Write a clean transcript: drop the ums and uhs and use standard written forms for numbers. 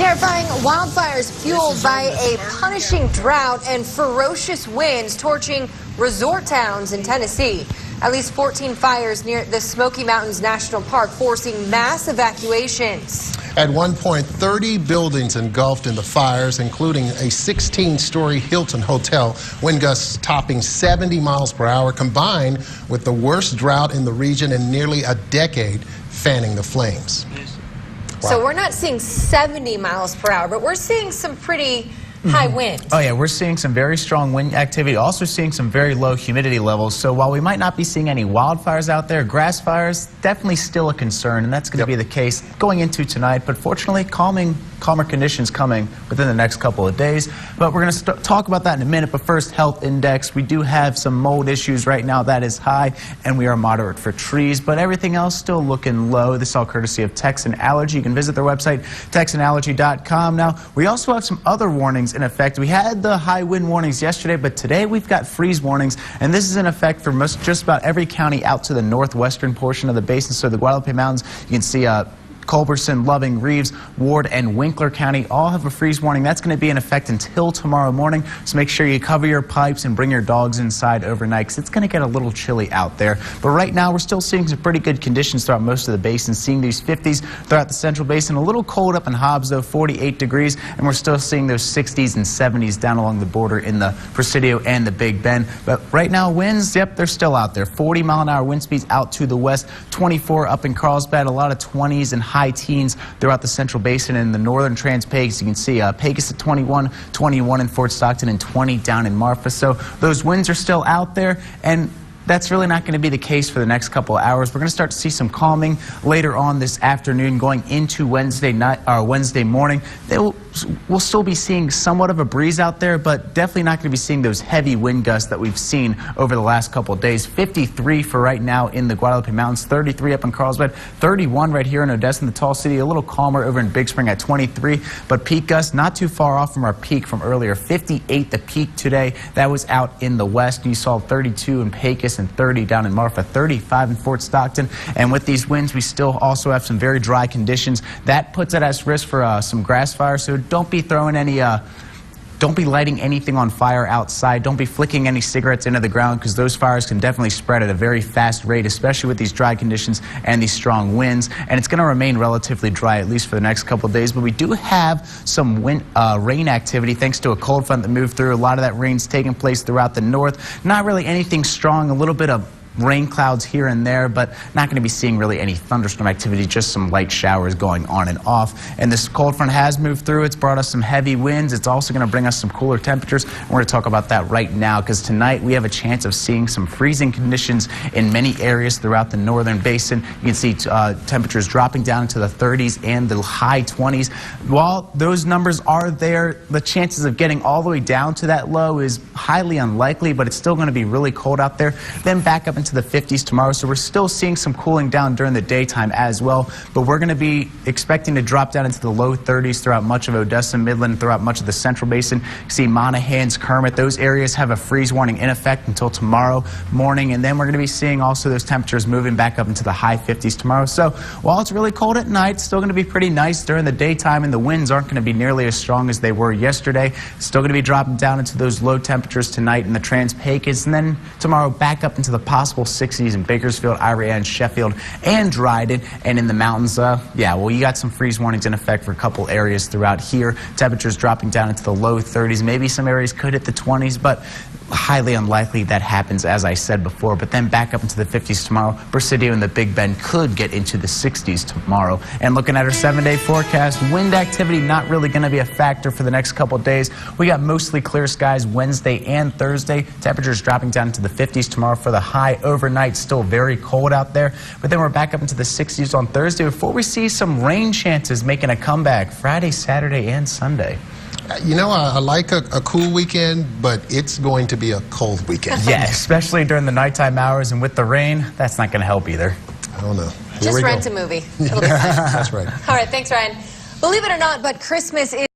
Terrifying wildfires fueled by a punishing drought and ferocious winds torching resort towns in Tennessee. At least 14 fires near the Smoky Mountains National Park forcing mass evacuations. At one point, 30 buildings engulfed in the fires, including a 16-story Hilton hotel. Wind gusts topping 70 miles per hour, combined with the worst drought in the region in nearly a decade, fanning the flames. Wow. So we're not seeing 70 miles per hour, but we're seeing some pretty high winds. Oh yeah, we're seeing some very strong wind activity, also seeing some very low humidity levels. So while we might not be seeing any wildfires out there, grass fires definitely still a concern, and that's going to be the case going into tonight. But fortunately, calmer conditions coming within the next couple of days. But we're going to talk about that in a minute. But first, health index. We do have some mold issues right now. That is high, and we are moderate for trees. But everything else still looking low. This is all courtesy of Texan Allergy. You can visit their website, texanallergy.com. Now, we also have some other warnings in effect. We had the high wind warnings yesterday, but today we've got freeze warnings, and this is in effect for just about every county out to the northwestern portion of the basin. So the Guadalupe Mountains, you can see Culberson, Loving, Reeves, Ward, and Winkler County all have a freeze warning. That's going to be in effect until tomorrow morning. So make sure you cover your pipes and bring your dogs inside overnight, because it's going to get a little chilly out there. But right now, we're still seeing some pretty good conditions throughout most of the basin, seeing these 50s throughout the central basin. A little cold up in Hobbs, though, 48 degrees, and we're still seeing those 60s and 70s down along the border in the Presidio and the Big Bend. But right now, winds, yep, they're still out there. 40-mile-an-hour wind speeds out to the west, 24 up in Carlsbad, a lot of 20s and high teens throughout the central basin and the northern Trans-Pecos. You can see Pecos at 21, 21 in Fort Stockton, and 20 down in Marfa. So those winds are still out there, and that's really not going to be the case for the next couple of hours. We're going to start to see some calming later on this afternoon, going into Wednesday night or Wednesday morning. We'll still be seeing somewhat of a breeze out there, but definitely not going to be seeing those heavy wind gusts that we've seen over the last couple of days. 53 for right now in the Guadalupe Mountains, 33 up in Carlsbad, 31 right here in Odessa in the Tall City, a little calmer over in Big Spring at 23, but peak gusts not too far off from our peak from earlier. 58 the peak today. That was out in the west. You saw 32 in Pecos and 30 down in Marfa, 35 in Fort Stockton. And with these winds, we still also have some very dry conditions. That puts it at risk for some grass fires. So don't be throwing any, don't be lighting anything on fire outside. Don't be flicking any cigarettes into the ground, because those fires can definitely spread at a very fast rate, especially with these dry conditions and these strong winds. And it's going to remain relatively dry, at least for the next couple of days. But we do have some rain activity thanks to a cold front that moved through. A lot of that rain's taking place throughout the north. Not really anything strong, a little bit of rain clouds here and there, but not going to be seeing really any thunderstorm activity, just some light showers going on and off. And this cold front has moved through. It's brought us some heavy winds. It's also going to bring us some cooler temperatures. We're going to talk about that right now, because tonight we have a chance of seeing some freezing conditions in many areas throughout the northern basin. You can see temperatures dropping down into the 30s and the high 20s. While those numbers are there, the chances of getting all the way down to that low is highly unlikely, but it's still going to be really cold out there. Then back up into the 50s tomorrow, so we're still seeing some cooling down during the daytime as well, but we're going to be expecting to drop down into the low 30s throughout much of Odessa, Midland, throughout much of the central basin. You see Monahans, Kermit, those areas have a freeze warning in effect until tomorrow morning, and then we're going to be seeing also those temperatures moving back up into the high 50s tomorrow. So while it's really cold at night, it's still going to be pretty nice during the daytime, and the winds aren't going to be nearly as strong as they were yesterday. It's still going to be dropping down into those low temperatures tonight in the Trans-Pecos, and then tomorrow back up into the possible 60s in Bakersfield, Irae, Sheffield, and Dryden. And in the mountains, yeah, well, you got some freeze warnings in effect for a couple areas throughout here. Temperatures dropping down into the low 30s. Maybe some areas could hit the 20s, but highly unlikely that happens, as I said before. But then back up into the 50s tomorrow. Presidio and the Big Bend could get into the 60s tomorrow. And looking at our 7-day forecast, wind activity not really going to be a factor for the next couple of days. We got mostly clear skies Wednesday and Thursday. Temperatures dropping down into the 50s tomorrow for the high overnight. Still very cold out there. But then we're back up into the 60s on Thursday before we see some rain chances making a comeback Friday, Saturday, and Sunday. You know, I like a cool weekend, but it's going to be a cold weekend. Yeah, especially during the nighttime hours, and with the rain, that's not going to help either. I don't know. Just rent a movie. It'll be fun. That's right. All right, thanks, Ryan. Believe it or not, but Christmas is